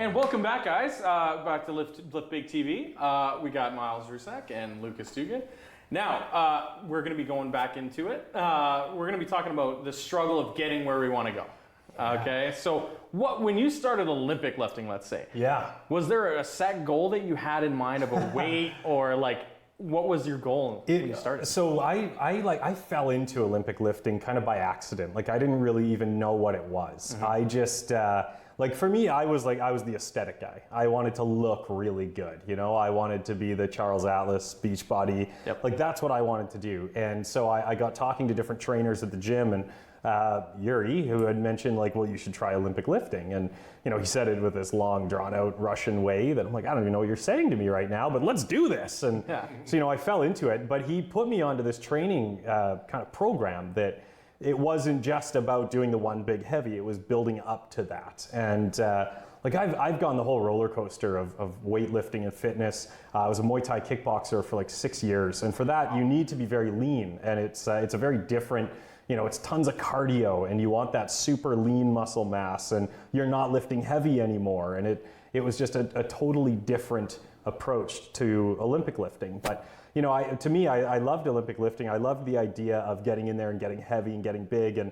And welcome back, guys. Back to LiftBig TV. We got Myles, Rusak, and Duguid. Now, we're going to be going back into it. We're going to be talking about the struggle of getting where we want to go. Okay, so when you started Olympic lifting, let's say, was there a set goal that you had in mind of a weight, or like, what was your goal when you started? So I fell into Olympic lifting kind of by accident. Like, I didn't really even know what it was. I just like, for me, I was the aesthetic guy. I wanted to look really good. You know, I wanted to be the Charles Atlas Beachbody. Like, that's what I wanted to do. And so I got talking to different trainers at the gym, and Yuri, who had mentioned, like, well, you should try Olympic lifting. And, you know, he said it with this long, drawn out Russian way that I'm like, I don't even know what you're saying to me right now, but let's do this. And so, you know, I fell into it, but he put me onto this training kind of program that it wasn't just about doing the one big heavy, it was building up to that. And like, I've gone the whole roller coaster of weightlifting and fitness. I was a Muay Thai kickboxer for like 6 years. And for that, you need to be very lean. And it's a very different, you know, it's tons of cardio, and you want that super lean muscle mass, and you're not lifting heavy anymore. And it was just a totally different approach to Olympic lifting. But, you know, to me, I loved Olympic lifting. I loved the idea of getting in there and getting heavy and getting big. And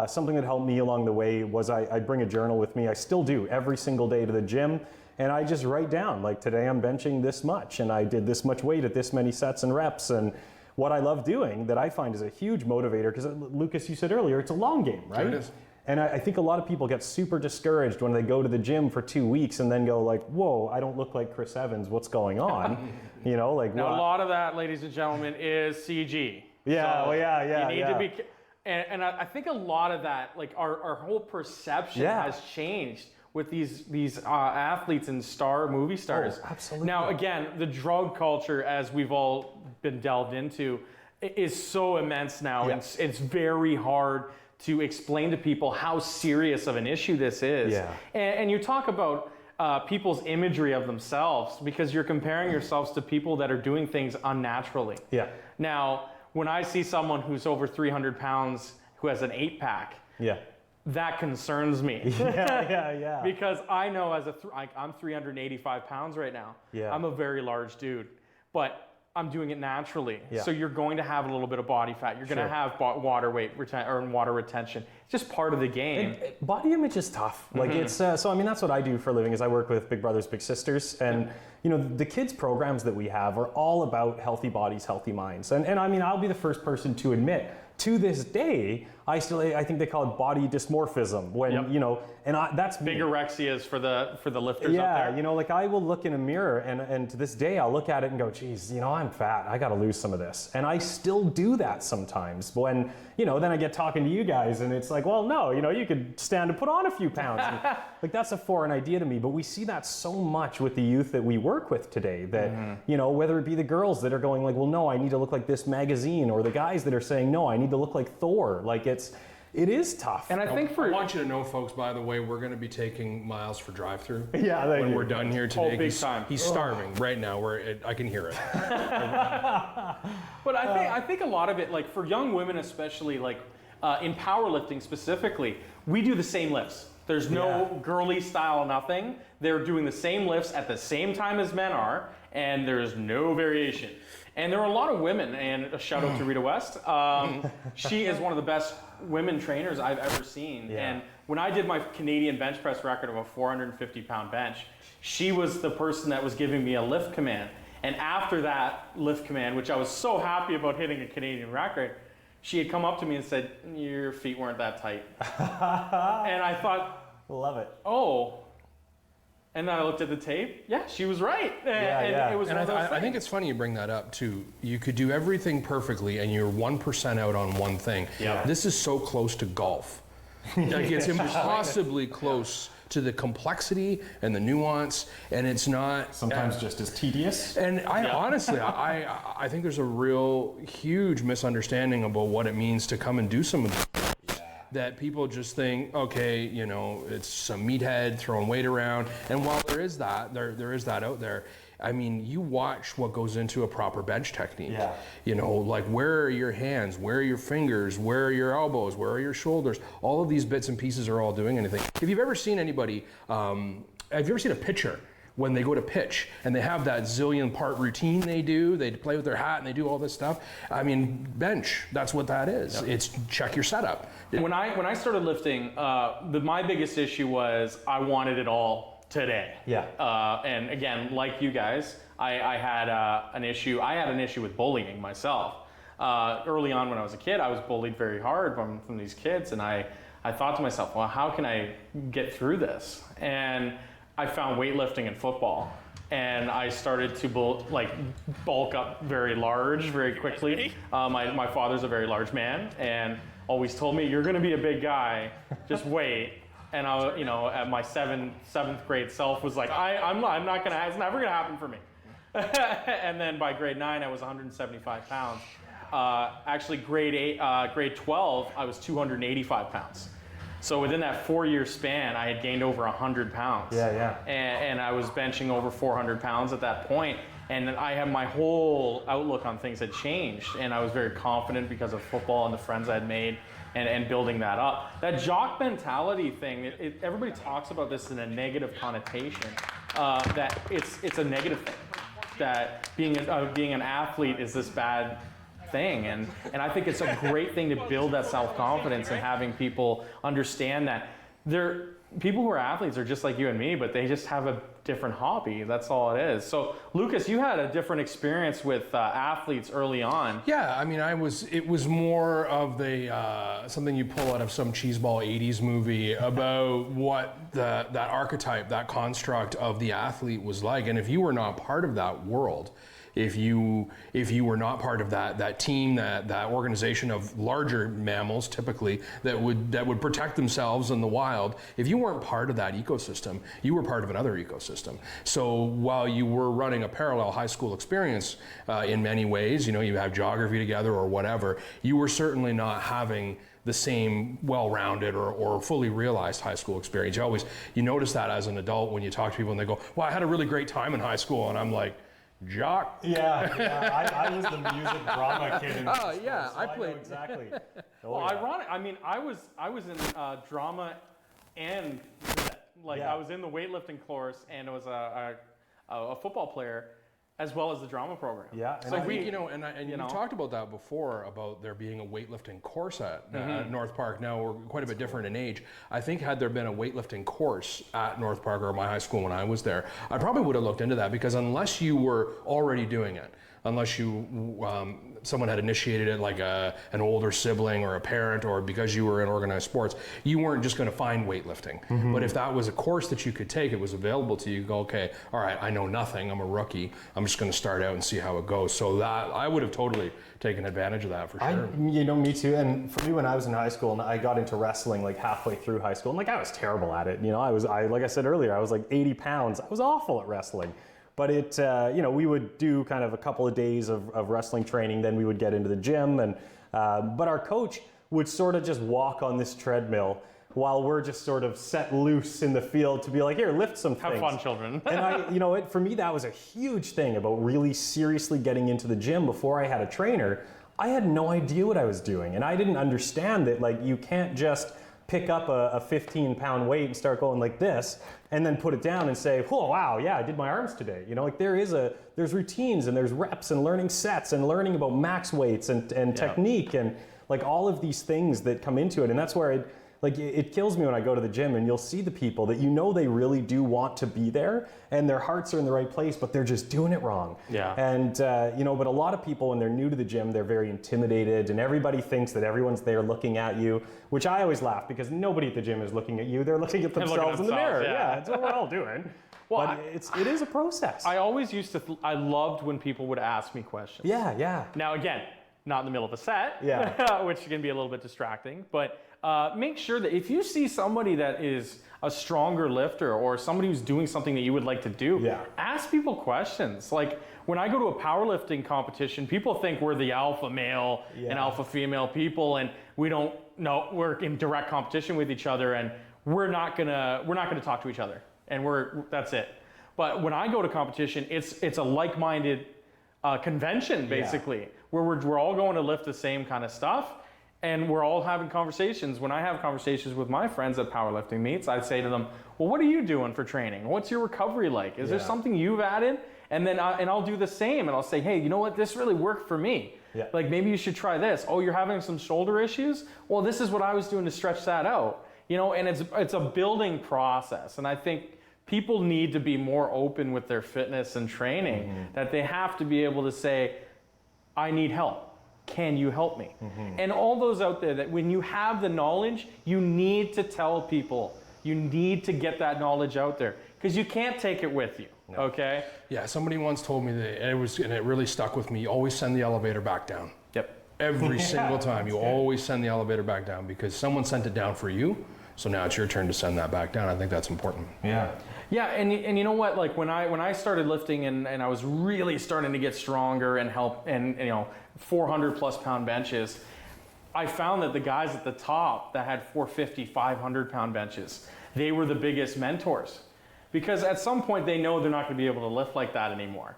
something that helped me along the way was I'd bring a journal with me. I still do every single day to the gym. And I just write down, like, today I'm benching this much, and I did this much weight at this many sets and reps. And what I love doing that I find is a huge motivator, because Lucas, you said earlier, it's a long game, right? Sure it is. And I think a lot of people get super discouraged when they go to the gym for 2 weeks and then go like, whoa, I don't look like Chris Evans, what's going on? You know, like, now, a lot of that, ladies and gentlemen, is CG. Yeah, so you need to be, and I think a lot of that, like, our whole perception has changed with these athletes and movie stars. Oh, absolutely. Now, again, the drug culture, as we've all been delved into, is so immense now. It's very hard to explain to people how serious of an issue this is. And you talk about people's imagery of themselves, because you're comparing yourselves to people that are doing things unnaturally. Now, when I see someone who's over 300 pounds who has an 8-pack, that concerns me. Because I know I'm 385 pounds right now. I'm a very large dude, but I'm doing it naturally. So you're going to have a little bit of body fat. You're going to have water retention. It's just part of the game. Body image is tough. Like, it's so, I mean, that's what I do for a living, is I work with Big Brothers Big Sisters, and you know, the kids programs that we have are all about healthy bodies, healthy minds. And I mean, I'll be the first person to admit, to this day, I think they call it body dysmorphism, when you know, and that's me. Bigorexias for the lifters out there. You know, like, I will look in a mirror, and to this day I'll look at it and go, geez, you know, I'm fat, I gotta lose some of this. And I still do that sometimes, when, you know, then I get talking to you guys and it's like, well, no, you know, you could stand to put on a few pounds. And, like, that's a foreign idea to me, but we see that so much with the youth that we work with today, that you know, whether it be the girls that are going like, well, no, I need to look like this magazine, or the guys that are saying, no, I need to look like Thor. Like, it is tough. And I think I want you to know, folks, by the way, we're going to be taking Myles for drive-through. When we're done here today. Big time. He's starving right now. I can hear it. But I think a lot of it, like, for young women especially, like in powerlifting specifically, we do the same lifts. There's no girly style, nothing. They're doing the same lifts at the same time as men are, and there's no variation. And there are a lot of women, and a shout out to Rita West. She is one of the best women trainers I've ever seen. And when I did my Canadian bench press record of a 450-pound bench, she was the person that was giving me a lift command. And after that lift command, which I was so happy about hitting a Canadian record, she had come up to me and said, your feet weren't that tight. And I thought, love it. Oh. And then I looked at the tape. Yeah, she was right. And it was one of those things. I think it's funny you bring that up too. You could do everything perfectly, and you're 1% out on one thing. This is so close to golf. Like, it's impossibly close to the complexity and the nuance, and it's not sometimes just as tedious. And I honestly, I think there's a real huge misunderstanding about what it means to come and do some of this. That people just think, okay, you know, it's some meathead throwing weight around. And while there is that, there is that out there. I mean, you watch what goes into a proper bench technique. You know, like, where are your hands? Where are your fingers? Where are your elbows? Where are your shoulders? All of these bits and pieces are all doing anything. If you've ever seen anybody have you ever seen a pitcher when they go to pitch and they have that zillion part routine they do, they play with their hat and they do all this stuff? I mean, bench, that's what that is. Yep. It's check your setup. When I started lifting, my biggest issue was I wanted it all today. Yeah. And again, like you guys, I had an issue. I had an issue with bullying myself. Early on when I was a kid, I was bullied very hard from these kids, and I thought to myself, well, how can I get through this? And I found weightlifting and football, and I started to bulk up very large very quickly. My father's a very large man, and always told me, you're going to be a big guy, just wait. And I, at my seventh grade self was like, I'm not gonna, it's never gonna happen for me. And then by grade 9, I was 175 pounds. Actually, grade 12, I was 285 pounds. So within that 4-year span, I had gained over 100 pounds. Yeah. And I was benching over 400 pounds at that point. And I had my whole outlook on things had changed. And I was very confident because of football and the friends I had made and building that up. That jock mentality thing, everybody talks about this in a negative connotation, that it's a negative thing. That being an athlete is this bad thing, and I think it's a great thing to build that self-confidence and having people understand that people who are athletes are just like you and me, but they just have a different hobby. That's all it is. So Lucas, you had a different experience with athletes early on. Yeah, I mean, it was more of something you pull out of some cheeseball 80s movie about what that archetype, that construct of the athlete was like. And if you were not part of that world, if you were not part of that team, that organization of larger mammals typically that would protect themselves in the wild, if you weren't part of that ecosystem, you were part of another ecosystem. So while you were running a parallel high school experience in many ways, you have geography together or whatever, you were certainly not having the same well-rounded or fully realized high school experience. You notice that as an adult when you talk to people and they go, well, I had a really great time in high school, and I'm like, jock. Yeah. I was the music drama kid in school, yeah, so I played exactly. Ironic. I mean, I was in drama and I was in the weightlifting course, and I was a football player as well as the drama program. Yeah. So you talked about that before, about there being a weightlifting course at North Park. Now we're quite a bit different in age. I think had there been a weightlifting course at North Park or my high school when I was there, I probably would have looked into that, because unless you were already doing it, unless someone had initiated it, like an older sibling or a parent, or because you were in organized sports, you weren't just going to find weightlifting. Mm-hmm. But if that was a course that you could take, it was available to you, go, okay, all right, I know nothing, I'm a rookie, I'm just going to start out and see how it goes. So that I would have totally taken advantage of that for sure. Me too. And for me, when I was in high school, and I got into wrestling like halfway through high school, and I was terrible at it. Like I said earlier, I was like 80 pounds. I was awful at wrestling. But we would do kind of a couple of days of wrestling training, then we would get into the gym, and but our coach would sort of just walk on this treadmill while we're just sort of set loose in the field to be like, here, lift some things. Have fun, children. And for me, that was a huge thing about really seriously getting into the gym before I had a trainer. I had no idea what I was doing, and I didn't understand that you can't just pick up a 15-pound weight and start going like this, and then put it down and say, oh, wow, yeah, I did my arms today. There's routines, and there's reps, and learning sets, and learning about max weights and technique, and all of these things that come into it. And that's where it kills me when I go to the gym and you'll see the people that they really do want to be there, and their hearts are in the right place, but they're just doing it wrong. Yeah. And but a lot of people, when they're new to the gym, they're very intimidated, and everybody thinks that everyone's there looking at you, which I always laugh, because nobody at the gym is looking at you. They're looking at themselves in the mirror. Yeah, that's what we're all doing. Well, but it is a process. I always used to. I loved when people would ask me questions. Yeah. Now again, not in the middle of a set. Yeah. Which can be a little bit distracting, but. Make sure that if you see somebody that is a stronger lifter, or somebody who's doing something that you would like to do, ask people questions. Like when I go to a powerlifting competition, people think we're the alpha male and alpha female people, and we don't know, we're in direct competition with each other, and we're not gonna talk to each other, and that's it. But when I go to competition, it's a like-minded convention basically, where we're all going to lift the same kind of stuff. And we're all having conversations. When I have conversations with my friends at powerlifting meets, I say to them, well, what are you doing for training? What's your recovery like? Is there something you've added? And then I'll do the same, and I'll say, hey, you know what? This really worked for me. Yeah. Like, maybe you should try this. Oh, you're having some shoulder issues? Well, this is what I was doing to stretch that out. You know, and it's a building process. And I think people need to be more open with their fitness and training, that they have to be able to say, I need help. Can you help me? And all those out there, that when you have the knowledge, you need to tell people. You need to get that knowledge out there, because you can't take it with you. No. Okay? Yeah, somebody once told me that, and it really stuck with me, you always send the elevator back down. Yep. Every single time, you always send the elevator back down, because someone sent it down for you, so now it's your turn to send that back down. I think that's important. Yeah. Yeah, and you know what? Like, when I started lifting and I was really starting to get stronger and help, and 400 plus pound benches, I found that the guys at the top that had 450, 500 pound benches, they were the biggest mentors, because at some point they know they're not going to be able to lift like that anymore.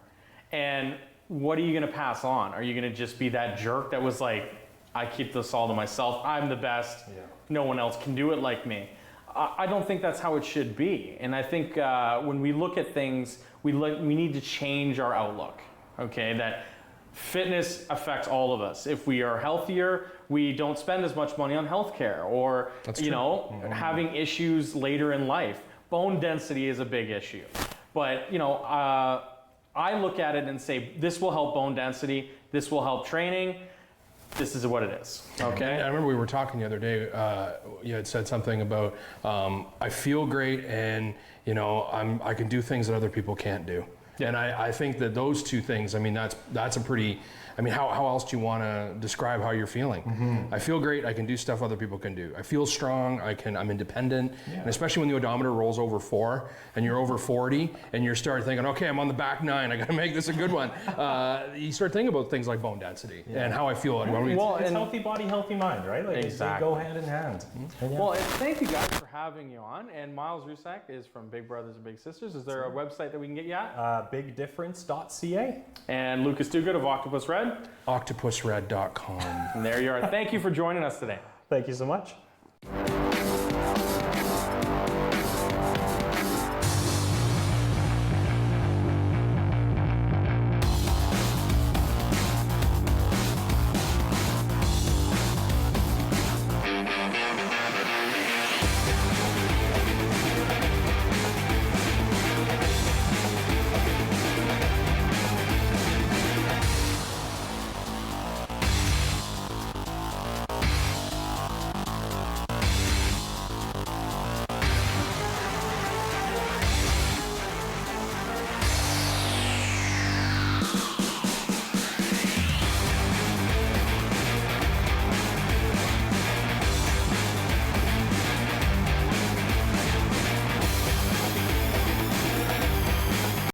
And what are you going to pass on? Are you going to just be that jerk that was like, I keep this all to myself, I'm the best, no one else can do it like me? I don't think that's how it should be. And I think when we look at things, we need to change our outlook, okay? That fitness affects all of us. If we are healthier, we don't spend as much money on healthcare, or having issues later in life. Bone density is a big issue. But I look at it and say, this will help bone density, this will help training, this is what it is, okay? I remember we were talking the other day, you had said something about, I feel great, and I can do things that other people can't do. And I think that those two things, I mean, that's a pretty, I mean, how else do you want to describe how you're feeling? I feel great, I can do stuff other people can do. I feel strong, I'm independent, and especially when the odometer rolls over 4 and you're over 40 and you start thinking, okay, I'm on the back 9, I got to make this a good one. You start thinking about things like bone density and how I feel. It's healthy body, healthy mind, right? Like exactly. They go hand in hand. Well, and thank you guys for having you on. And Myles Rusak is from Big Brothers and Big Sisters. Is there a website that we can get you at? Bigdifference.ca. And Lucas Duguid of Octopus Red. Octopusred.com. And there you are. Thank you for joining us today. Thank you so much.